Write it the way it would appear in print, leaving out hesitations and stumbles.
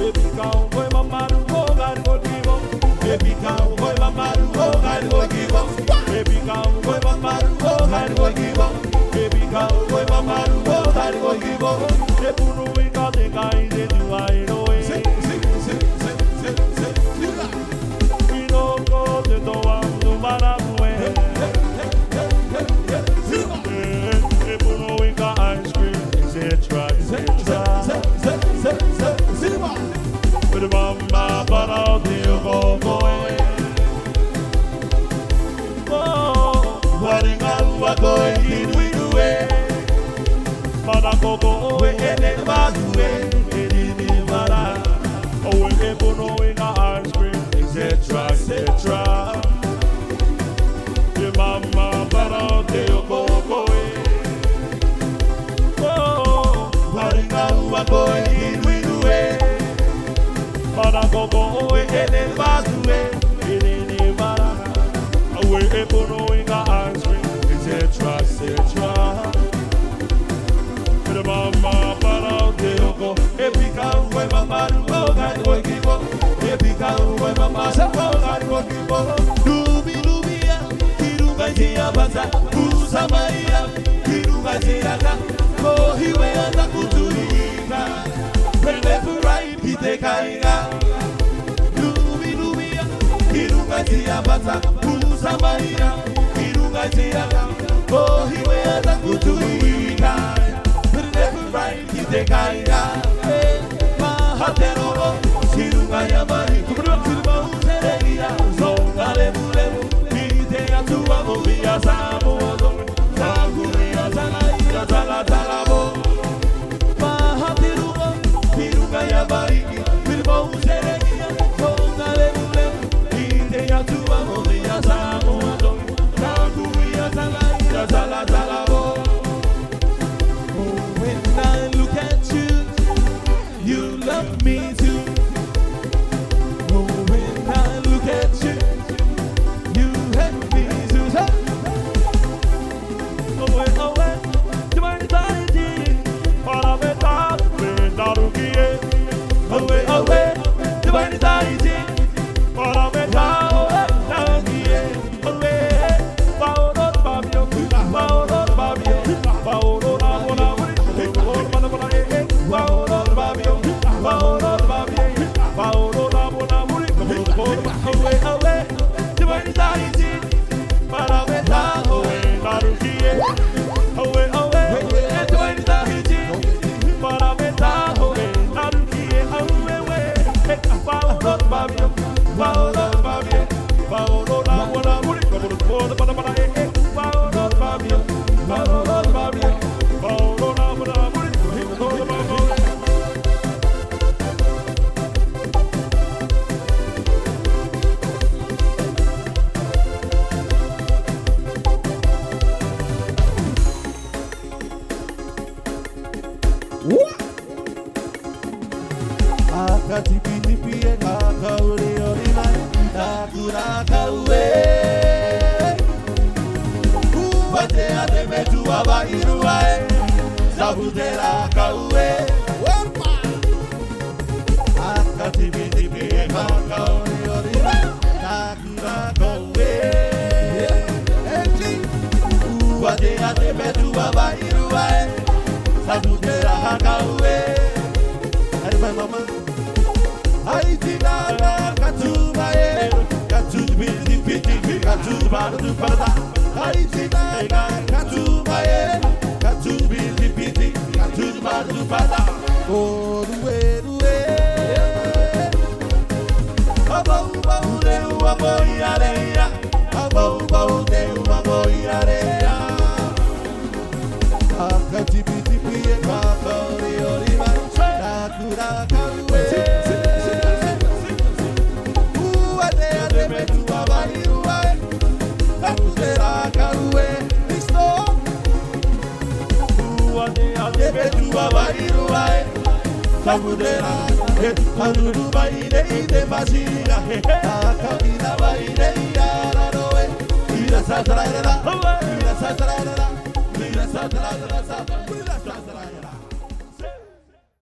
Baby cowboy, mama do go, God go give up. Baby cowboy, mama do go, God go give up. Baby cowboy, mama do go, God go give up. Baby cowboy, mama do go, God go give up. The punu we got the guy they do I know it. We don't go to the one no matter where. The punu we got ice cream, etc. But mama, but out there go away. Oh, what in our going in we do it. But I go away and then bad way. It is bad. Oh, we people knowing our ice cream, etc. etc. The mama, but out there go away. Oh, what in our going in we do it. But I go away and then pass away. It ain't bad. Away people knowing our ice cream, etc. etc. The mama, but out there go. Epic out where mama do go, God go give up. Epic out where mama do go, God go give up. Dubi dubia, kiruga jia baza, usamaya, kiruga jia ka. Go hiwe anda kutuika. Left right, kite kaiga. Dubi dubia, kiruga jia baza, usamaya, kiruga jia ka. Go hiwe anda kutuika. Left right, kite kaiga. Mahaterobo, kiruga yamari, kuruba useregia. Zonga lebu lebu, kite atuwa mubia samu wazomi. Saguria zala, zala zala bo. Mahaterobo, kiruga yamari, kuruba useregia. Zonga lebu lebu, kite atuwa mubia samu wazomi. Saguria zala, zala zala bo. When I look at you, you love me too. Oh, when I look at you, you hate me too. Oh, tu m'as dit, para vetar, vetar o que é. Oh, tu m'as dit, para vetar, vetar o que é. Oh, paoro babio, paoro babio, paoro na Akatipitipi kakauri orinai takurakawe Kuwate atemetu abairuae Sabutera kawe Akatipitipi kakauri orinai takurakawe Kuwate atemetu abairuae Sabutera kawe my mama, I did not katu bae, katu bidi bidi, katu badu bada. I did not katu bae, katu bidi bidi, katu badu bada. Oh, duwe, abo de abo yareya, abo de abo yareya. Akati bidi bidi, kakori oriba. Sabudera, Hanudu baile ide basira, Akabina baile yara noe, Ira satrayera, Ira satrayera, Ira satrayera, Ira satrayera.